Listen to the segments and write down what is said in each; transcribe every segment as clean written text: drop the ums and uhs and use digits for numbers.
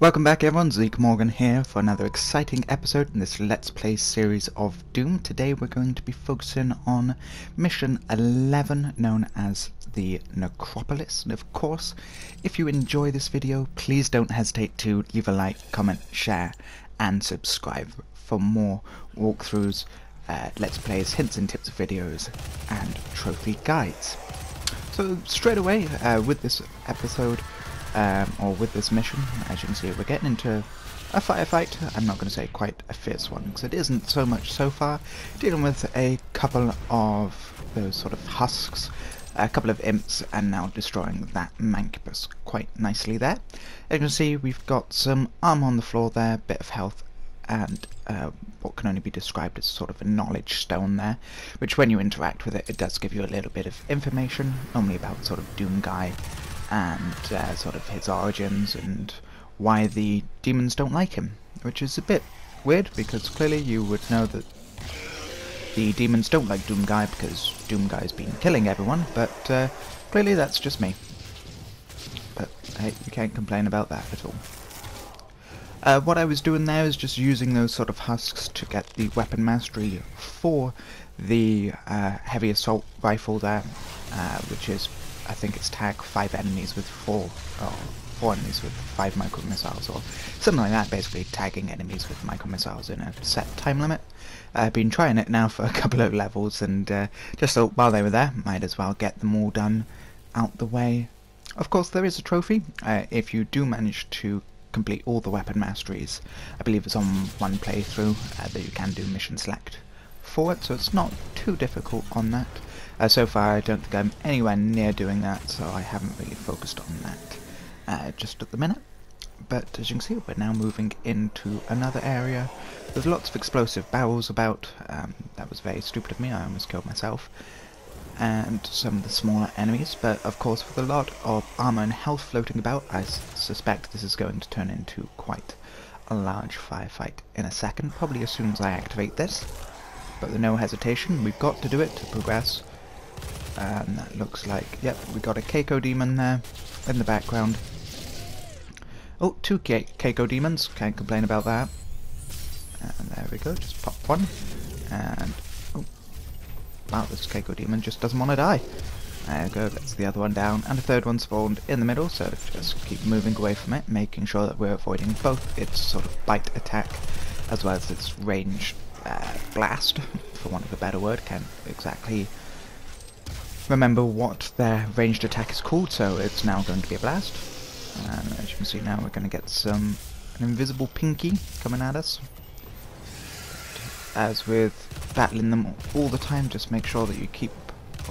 Welcome back everyone, Zeke here for another exciting episode in this Let's Play series of Doom. Today we're going to be focusing on Mission 11, known as the Necropolis. And of course, if you enjoy this video, please don't hesitate to leave a like, comment, share and subscribe for more walkthroughs, Let's Plays, hints and tips videos and trophy guides. So straight away with this episode, or with this mission, as you can see, we're getting into a firefight. I'm not going to say quite a fierce one, because it isn't so much so far. Dealing with a couple of those sort of husks, a couple of imps, and now destroying that Mancubus quite nicely there. As you can see, we've got some armour on the floor there, bit of health, and what can only be described as sort of a knowledge stone there, which when you interact with it, it does give you a little bit of information, normally about sort of Doom Guy, and sort of his origins and why the demons don't like him, which is a bit weird because clearly you would know that the demons don't like Doom Guy because Doom Guy's been killing everyone, but clearly that's just me. But hey, you can't complain about that at all. What I was doing there is just using those sort of husks to get the weapon mastery for the heavy assault rifle there, which is, I think it's tag 5 enemies with 4 enemies with 5 micro missiles, or something like that, basically tagging enemies with micro missiles in a set time limit. I've been trying it now for a couple of levels, and just thought while they were there, might as well get them all done out the way. Of course, there is a trophy if you do manage to complete all the weapon masteries. I believe it's on one playthrough that you can do mission select for it, so it's not too difficult on that. So far I don't think I'm anywhere near doing that, so I haven't really focused on that just at the minute. But as you can see, we're now moving into another area. There's lots of explosive barrels about. That was very stupid of me, I almost killed myself. And some of the smaller enemies, but of course with a lot of armour and health floating about, I suspect this is going to turn into quite a large firefight in a second, probably as soon as I activate this. But with no hesitation, we've got to do it to progress. And that looks like, yep, we got a Keiko demon there in the background. Oh, 2 Keiko demons, can't complain about that. And there we go, just pop one. And, oh, wow, this Keiko demon just doesn't want to die. There we go, that's the other one down. And a third one spawned in the middle, so just keep moving away from it, making sure that we're avoiding both its sort of bite attack, as well as its range blast, for want of a better word. Can't exactly remember what their ranged attack is called, so it's now going to be a blast. And as you can see now, we're going to get an invisible pinky coming at us. As with battling them all the time, just make sure that you keep,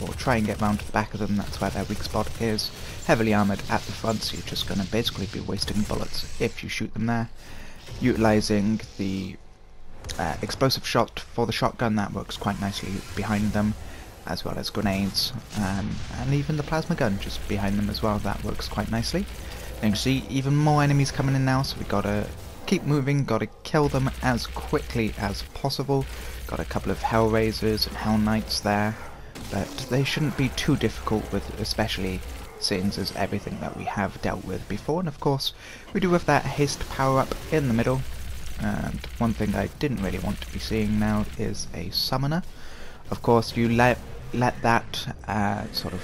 or try and get round to the back of them. That's where their weak spot is. Heavily armoured at the front, so you're just going to basically be wasting bullets if you shoot them there. Utilising the explosive shot for the shotgun, that works quite nicely behind them, as well as grenades, and even the plasma gun just behind them as well, that works quite nicely. And you can see even more enemies coming in now, so we gotta keep moving, gotta kill them as quickly as possible. Got a couple of Hellraisers and Hell Knights there, but they shouldn't be too difficult, with especially since as everything that we have dealt with before. And of course we do have that haste power up in the middle. And one thing I didn't really want to be seeing now is a summoner. Of course, you let that sort of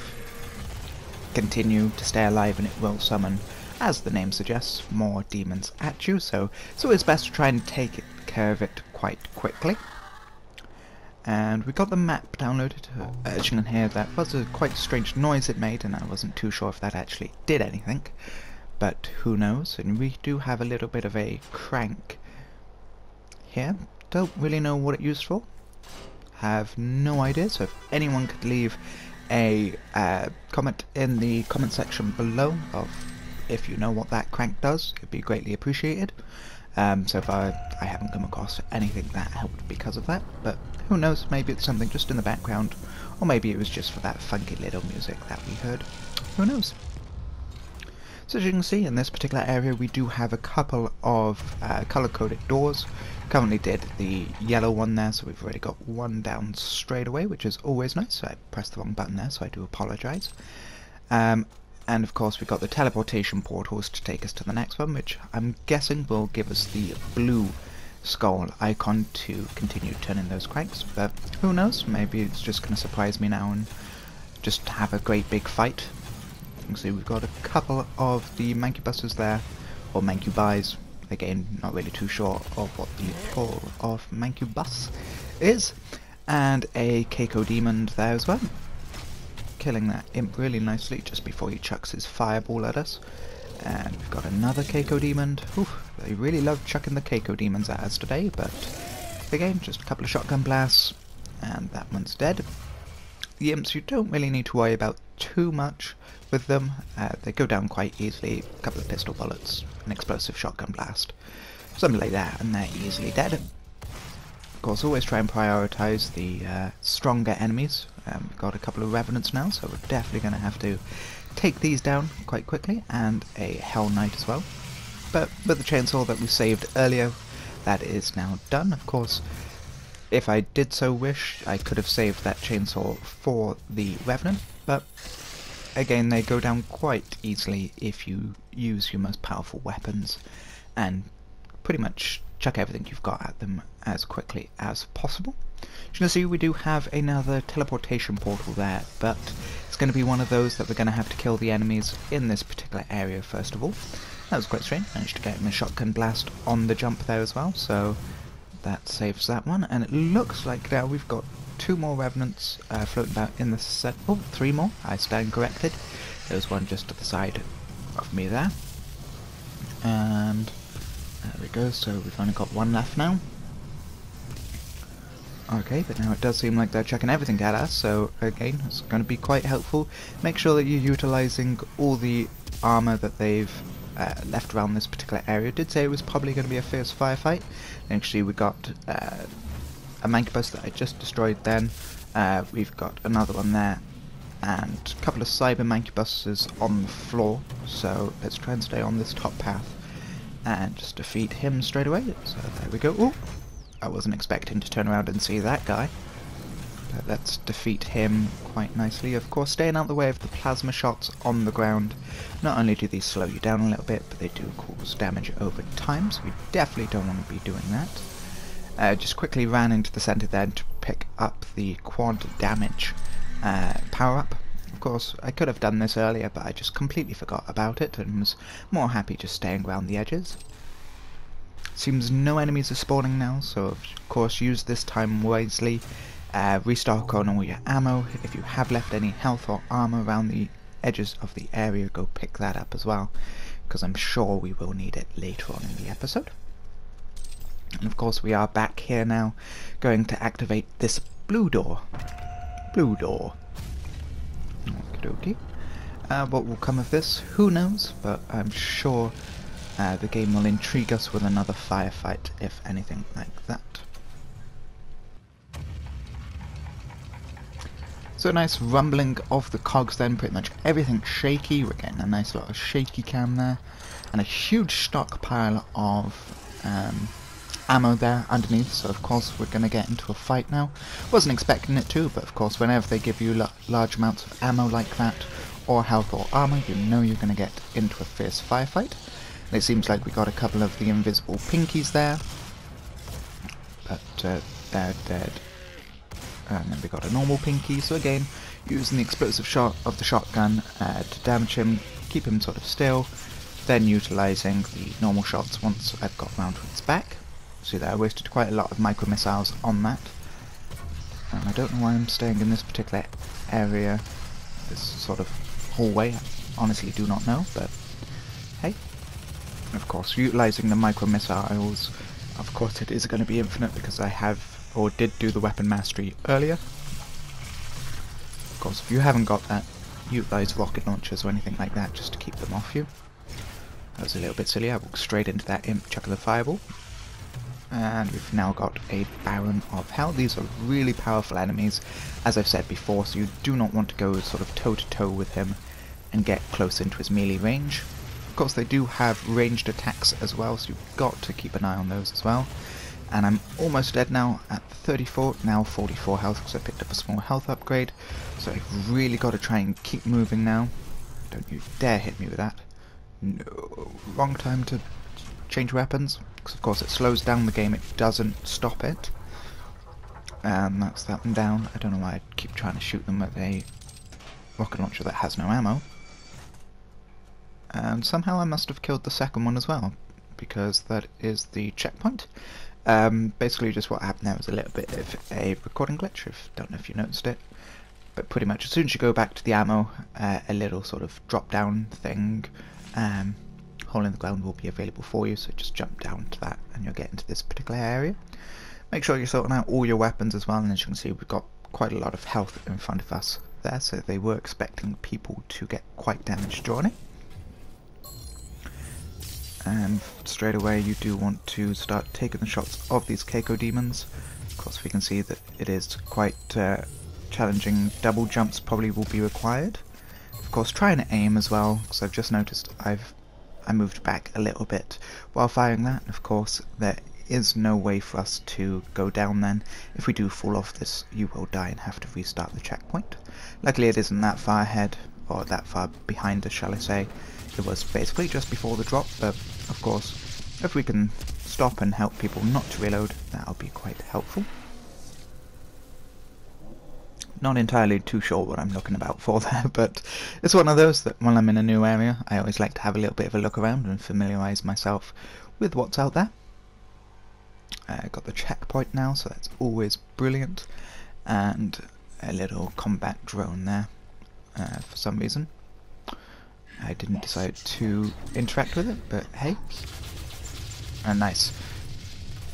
continue to stay alive, and it will summon, as the name suggests, more demons at you. So it's always best to try and take care of it quite quickly. And we got the map downloaded. As you can hear, that was a quite strange noise it made, and I wasn't too sure if that actually did anything. But who knows? And we do have a little bit of a crank here. Don't really know what it used for. Have no idea, so if anyone could leave a comment in the comment section below of if you know what that crank does, it'd be greatly appreciated. So far I haven't come across anything that helped because of that, but who knows, maybe it's something just in the background, or maybe it was just for that funky little music that we heard. Who knows? So as you can see, in this particular area we do have a couple of colour-coded doors. Currently did the yellow one there, so we've already got one down straight away, which is always nice. So I pressed the wrong button there, so I do apologise. And And of course we've got the teleportation portals to take us to the next one, which I'm guessing will give us the blue skull icon to continue turning those cranks, but who knows, maybe it's just going to surprise me now and just have a great big fight. You can see we've got a couple of the Mancubuses there, or Mancubis, again not really too sure of what the plural of Mancubus is, and a Cacodemon there as well, killing that imp really nicely just before he chucks his fireball at us. And we've got another Cacodemon. They really love chucking the Cacodemons at us today, but again, just a couple of shotgun blasts, and that one's dead. The imps, you don't really need to worry about too much with them. They go down quite easily. A couple of pistol bullets, an explosive shotgun blast, something like that, and they're easily dead. Of course, always try and prioritize the stronger enemies. We've got a couple of Revenants now, so we're definitely going to have to take these down quite quickly, and a Hell Knight as well. But with the chainsaw that we saved earlier, that is now done. Of course, if I did so wish, I could have saved that chainsaw for the Revenant, but again, they go down quite easily if you use your most powerful weapons and pretty much chuck everything you've got at them as quickly as possible. As you can see, we do have another teleportation portal there, but it's going to be one of those that we're going to have to kill the enemies in this particular area first of all. That was quite strange. Managed to get him a shotgun blast on the jump there as well, so that saves that one. And it looks like now we've got two more Revenants floating about in the set. Oh, three more. I stand corrected. There's one just to the side of me there. And there we go, so we've only got one left now. Okay, but now it does seem like they're checking everything at us, so again, it's going to be quite helpful. Make sure that you're utilising all the armour that they've left around this particular area. I did say it was probably going to be a fierce firefight. Actually, we got a Mancubus that I just destroyed then. We've got another one there, and a couple of Cyber Mancubuses on the floor, so let's try and stay on this top path and just defeat him straight away. So there we go. Ooh, I wasn't expecting to turn around and see that guy. But let's defeat him quite nicely. Of course, staying out the way of the plasma shots on the ground. Not only do these slow you down a little bit, but they do cause damage over time, so we definitely don't want to be doing that. Just quickly ran into the centre there to pick up the quad damage power-up. Of course, I could have done this earlier, but I just completely forgot about it and was more happy just staying around the edges. Seems no enemies are spawning now, so of course use this time wisely. Restock on all your ammo. If you have left any health or armour around the edges of the area, go pick that up as well, because I'm sure we will need it later on in the episode. And of course we are back here now, going to activate this blue door. Blue door. Okie dokie. What will come of this, who knows, but I'm sure the game will intrigue us with another firefight, if anything like that. So a nice rumbling of the cogs then, pretty much everything shaky. We're getting a nice lot of shaky cam there, and a huge stockpile of ammo there underneath, so of course we're going to get into a fight now. Wasn't expecting it to, but of course whenever they give you large amounts of ammo like that, or health or armour, you know you're going to get into a fierce firefight. And it seems like we got a couple of the invisible pinkies there, but they're dead. And then we got a normal pinky, so again, using the explosive shot of the shotgun to damage him, keep him sort of still, then utilising the normal shots once I've got round to its back. See there, I wasted quite a lot of micro missiles on that. And I don't know why I'm staying in this particular area, this sort of hallway, I honestly do not know, but hey. Of course, utilising the micro missiles, of course it is going to be infinite because I have, or did do the weapon mastery earlier. Of course, if you haven't got that, utilise rocket launchers or anything like that just to keep them off you. That was a little bit silly, I walked straight into that imp, chuck of the fireball. And we've now got a Baron of Hell. These are really powerful enemies, as I've said before, so you do not want to go sort of toe-to-toe with him and get close into his melee range. Of course, they do have ranged attacks as well, so you've got to keep an eye on those as well. And I'm almost dead now at 34, now 44 health because I picked up a small health upgrade. So I've really got to try and keep moving now. Don't you dare hit me with that. No, wrong time to change weapons, because of course it slows down the game, it doesn't stop it. And that's that one down. I don't know why I keep trying to shoot them with a rocket launcher that has no ammo. And somehow I must have killed the second one as well, because that is the checkpoint. Basically just what happened there was a little bit of a recording glitch, don't know if you noticed it. But pretty much as soon as you go back to the ammo, a little sort of drop down thing, hole in the ground will be available for you, so just jump down to that and you'll get into this particular area. Make sure you're sorting out all your weapons as well, and as you can see we've got quite a lot of health in front of us there, so they were expecting people to get quite damaged during it. And straight away you do want to start taking the shots of these Keiko demons. Of course we can see that it is quite challenging. Double jumps probably will be required. Of course try and aim as well, because I've just noticed I moved back a little bit while firing that. Of course there is no way for us to go down then. If we do fall off this, you will die and have to restart the checkpoint. Luckily it isn't that far ahead, or that far behind us, shall I say. It was basically just before the drop, but of course if we can stop and help people not to reload, that'll be quite helpful. Not entirely too sure what I'm looking about for there, but it's one of those that when I'm in a new area I always like to have a little bit of a look around and familiarise myself with what's out there. Got the checkpoint now, so that's always brilliant, and a little combat drone there for some reason. I didn't decide to interact with it, but hey. A nice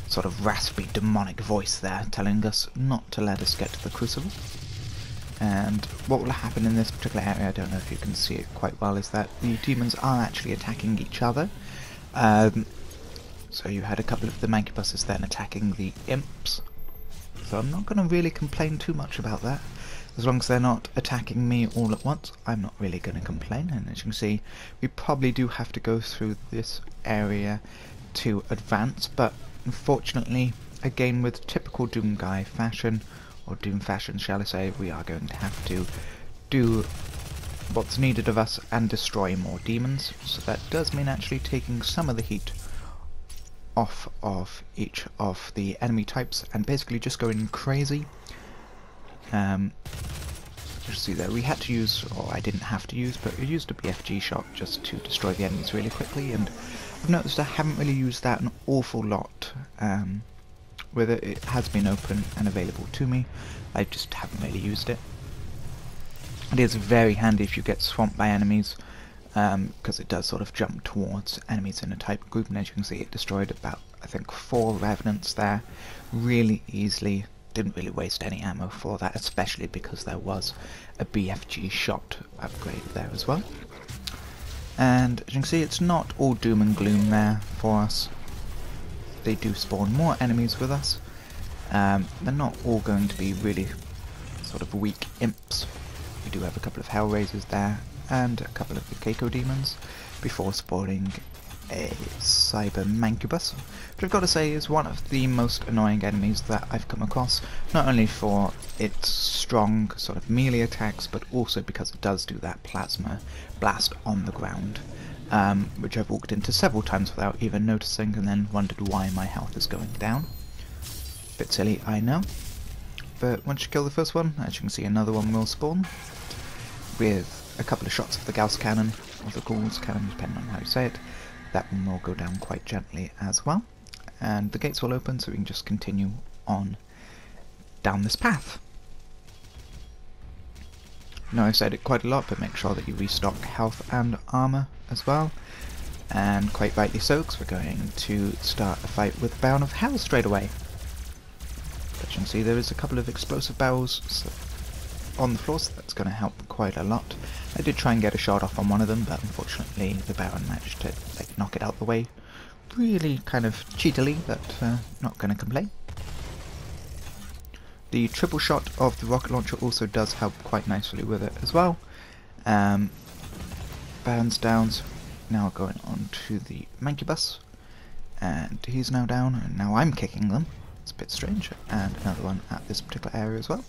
sort of raspy demonic voice there telling us not to let us get to the crucible. And what will happen in this particular area, I don't know if you can see it quite well, is that the demons are actually attacking each other. So you had a couple of the Mancubuses then attacking the imps. So I'm not going to really complain too much about that. As long as they're not attacking me all at once, I'm not really going to complain. And as you can see, we probably do have to go through this area to advance, but unfortunately, again with typical Doom guy fashion, or Doom fashion shall I say, we are going to have to do what's needed of us and destroy more demons. So that does mean actually taking some of the heat off of each of the enemy types and basically just going crazy. You see there, we had to use, or I didn't have to use, but we used a BFG shot just to destroy the enemies really quickly, and I've noticed I haven't really used that an awful lot. Whether it has been open and available to me, I just haven't really used it. It is very handy if you get swamped by enemies, because it does sort of jump towards enemies in a type group, and as you can see it destroyed about, I think, 4 Revenants there really easily. Didn't really waste any ammo for that, especially because there was a BFG shot upgrade there as well. And as you can see, it's not all doom and gloom there for us. They do spawn more enemies with us. They're not all going to be really sort of weak imps. We do have a couple of Hellraisers there and a couple of the Keiko demons before spawning a Mancubus, which I've got to say is one of the most annoying enemies that I've come across, not only for its strong sort of melee attacks, but also because it does do that plasma blast on the ground, which I've walked into several times without even noticing, and then wondered why my health is going down. Bit silly, I know, but once you kill the first one, as you can see, another one will spawn, with a couple of shots of the Gauss cannon, or the Gauss cannon, depending on how you say it. That one will go down quite gently as well, and the gates will open so we can just continue on down this path. Now I've said it quite a lot, but make sure that you restock health and armour as well, and quite rightly so, because we're going to start a fight with Baron of Hell straight away. As you can see, there is a couple of explosive barrels on the floor, so that's going to help quite a lot. I did try and get a shot off on one of them, but unfortunately the Baron managed to knock it out the way. Really kind of cheatily, but not going to complain. The triple shot of the rocket launcher also does help quite nicely with it as well. Baron's down, so now going on to the Mancubus, and he's now down, and now I'm kicking them. It's a bit strange, and another one at this particular area as well.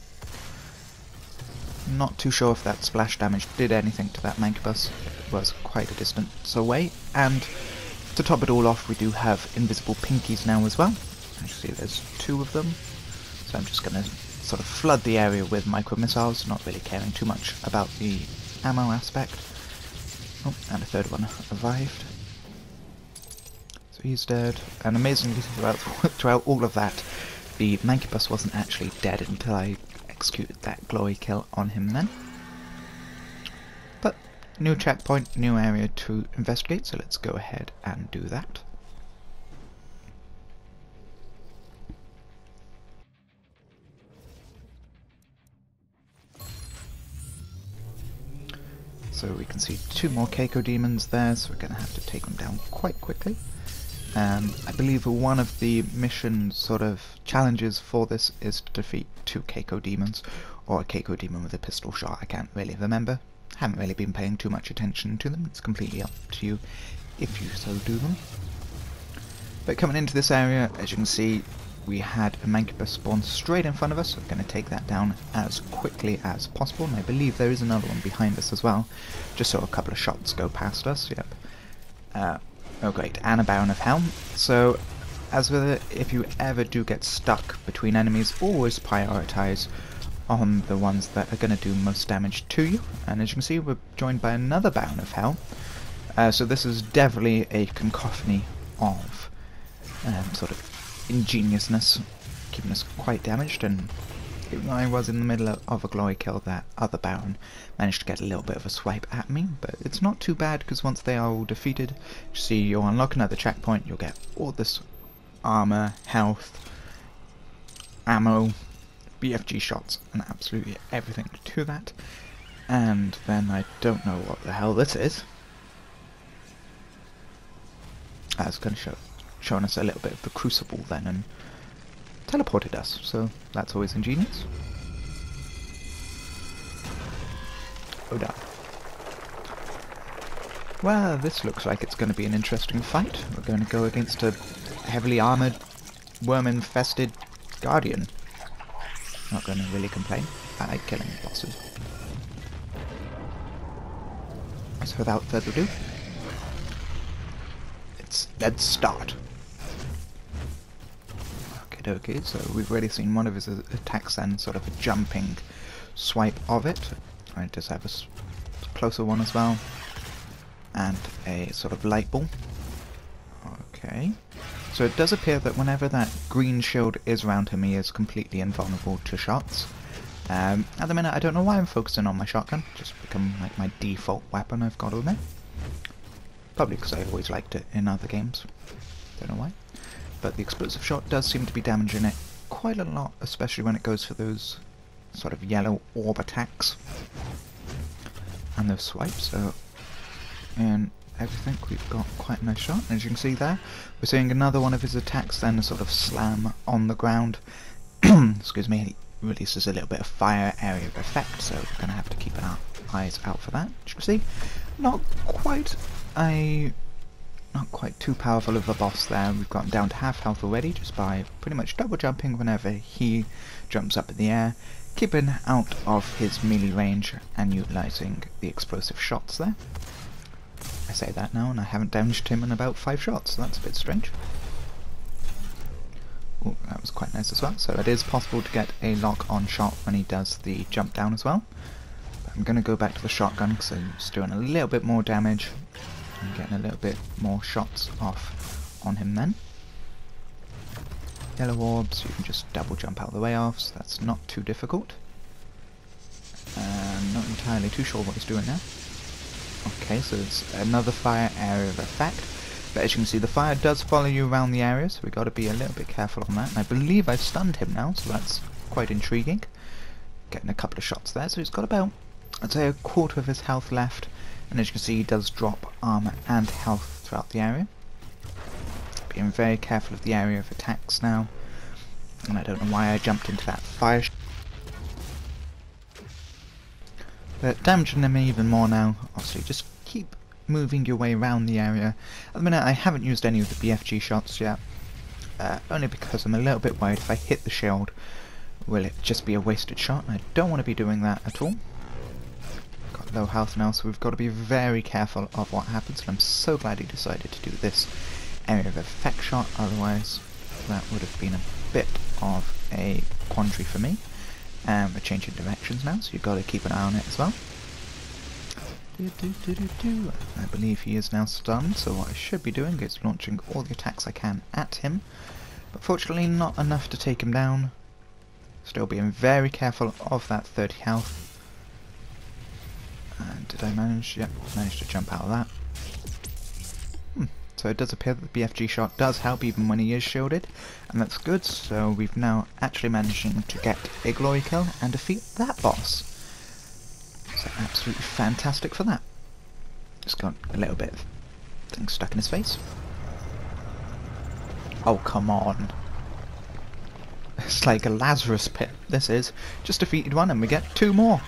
Not too sure if that splash damage did anything to that Mancubus. It was quite a distance away, and to top it all off we do have invisible pinkies now as well. Actually there's 2 of them, so I'm just going to sort of flood the area with micro missiles, not really caring too much about the ammo aspect. Oh, and a 3rd one revived. So he's dead, and amazingly throughout all of that, the Mancubus wasn't actually dead until I executed that glory kill on him then. But new checkpoint, new area to investigate, so let's go ahead and do that. So we can see 2 more Keiko demons there, so we're going to have to take them down quite quickly. I believe one of the mission sort of challenges for this is to defeat 2 Keiko demons, or a Keiko demon with a pistol shot. I can't really remember. Haven't really been paying too much attention to them. It's completely up to you if you so do them. But coming into this area, as you can see, we had a Mancubus spawn straight in front of us, so we're going to take that down as quickly as possible, and I believe there is another one behind us as well. Just saw a couple of shots go past us, yep. Oh great, and a Baron of Hell. So, as with it, if you ever do get stuck between enemies, always prioritize on the ones that are going to do most damage to you. And as you can see, we're joined by another Baron of Hell. So this is definitely a cacophony of sort of ingeniousness, keeping us quite damaged. And even though I was in the middle of a glory kill, that other Baron managed to get a little bit of a swipe at me, but it's not too bad because once they are all defeated, you see you'll unlock another checkpoint, you'll get all this armour, health, ammo, BFG shots, and absolutely everything to that. And then I don't know what the hell this is. That's going to showing us a little bit of the crucible then, and teleported us, so that's always ingenious. Oh damn. Well, this looks like it's going to be an interesting fight. We're going to go against a heavily armoured, worm-infested guardian. Not going to really complain. I like killing bosses. So without further ado, let's start. Okay, so we've already seen one of his attacks and sort of a jumping swipe of it. I just have a closer one as well, and a sort of light ball. Okay, so it does appear that whenever that green shield is around him, he is completely invulnerable to shots. At the minute, I don't know why I'm focusing on my shotgun. Just become like my default weapon, I've got to admit. Probably because I always liked it in other games. Don't know why. But the explosive shot does seem to be damaging it quite a lot, especially when it goes for those sort of yellow orb attacks and those swipes. So in everything, we've got quite a nice shot. As you can see there, we're seeing another one of his attacks then sort of slam on the ground. Excuse me, he releases a little bit of fire area of effect, so we're going to have to keep our eyes out for that. As you can see, not quite too powerful of a boss there. We've gotten down to half health already just by pretty much double jumping whenever he jumps up in the air, keeping out of his melee range and utilising the explosive shots there. I say that now and I haven't damaged him in about 5 shots, so that's a bit strange. Oh, that was quite nice as well. So it is possible to get a lock-on shot when he does the jump down as well. But I'm going to go back to the shotgun because I'm just doing a little bit more damage. I'm getting a little bit more shots off on him then. Yellow orbs, you can just double jump out of the way off, so that's not too difficult. Not entirely too sure what he's doing now. Okay, so it's another fire area of effect. But as you can see, the fire does follow you around the area, so we've got to be a little bit careful on that. And I believe I've stunned him now, so that's quite intriguing. Getting a couple of shots there, so he's got about, I'd say, a quarter of his health left. And as you can see, he does drop armour and health throughout the area. Being very careful of the area of attacks now. And I don't know why I jumped into that fire. But damaging them even more now. Obviously, just keep moving your way around the area. At the minute, I haven't used any of the BFG shots yet. Only because I'm a little bit worried if I hit the shield, will it just be a wasted shot? And I don't want to be doing that at all. low health now, so we've got to be very careful of what happens, and I'm so glad he decided to do this area of effect shot, otherwise that would have been a bit of a quandary for me. And we're changing directions now, so you've got to keep an eye on it as well. I believe he is now stunned, so what I should be doing is launching all the attacks I can at him. But fortunately not enough to take him down. Still being very careful of that 30 health. And did I manage? Yep, managed to jump out of that. So it does appear that the BFG shot does help even when he is shielded, and that's good. So we've now actually managed to get a glory kill and defeat that boss. So absolutely fantastic for that. Just got a little bit of things stuck in his face. Oh, come on. It's like a Lazarus pit, this is. Just defeated one and we get 2 more.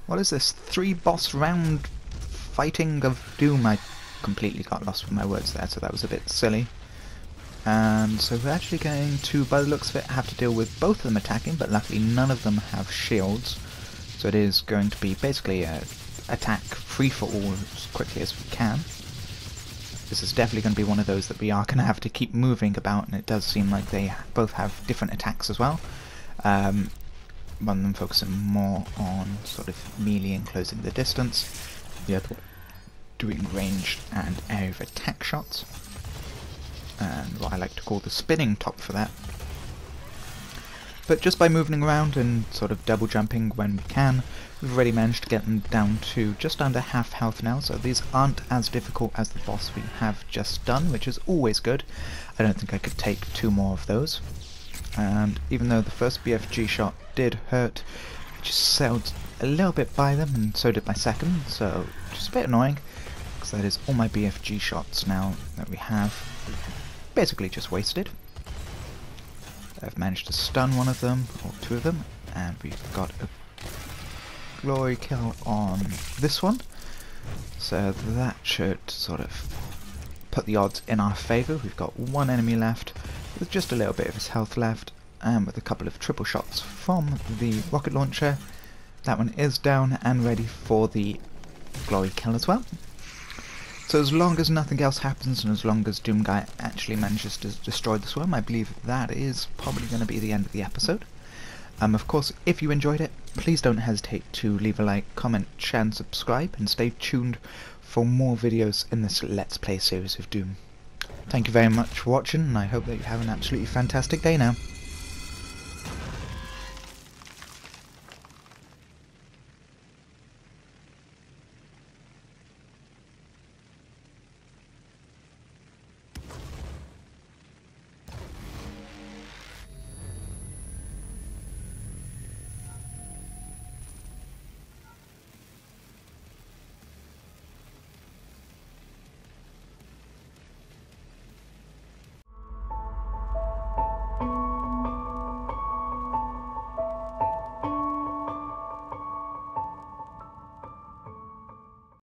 What is this? 3 boss round fighting of doom. I completely got lost with my words there, so that was a bit silly. And so we're actually going to, by the looks of it, have to deal with both of them attacking, but luckily none of them have shields. So it is going to be basically a attack free for all as quickly as we can. This is definitely going to be one of those that we are going to have to keep moving about, and it does seem like they both have different attacks as well. One of them focusing more on sort of melee and closing the distance, the other one doing ranged and area of attack shots, and what I like to call the spinning top for that. But just by moving around and sort of double jumping when we can, we've already managed to get them down to just under half health now, so these aren't as difficult as the boss we have just done, which is always good. I don't think I could take 2 more of those. And even though the first BFG shot did hurt, I just sailed a little bit by them, and so did my second, so just a bit annoying, because that is all my BFG shots now that we have basically just wasted. I've managed to stun one of them, or 2 of them, and we've got a glory kill on this one, so that should sort of put the odds in our favour. We've got 1 enemy left with just a little bit of his health left, and with a couple of triple shots from the rocket launcher. That one is down and ready for the glory kill as well. So as long as nothing else happens, and as long as Doom Guy actually manages to destroy the swarm, I believe that is probably going to be the end of the episode. Of course, if you enjoyed it, please don't hesitate to leave a like, comment, share and subscribe, and stay tuned for more videos in this Let's Play series of Doom. Thank you very much for watching, and I hope that you have an absolutely fantastic day now.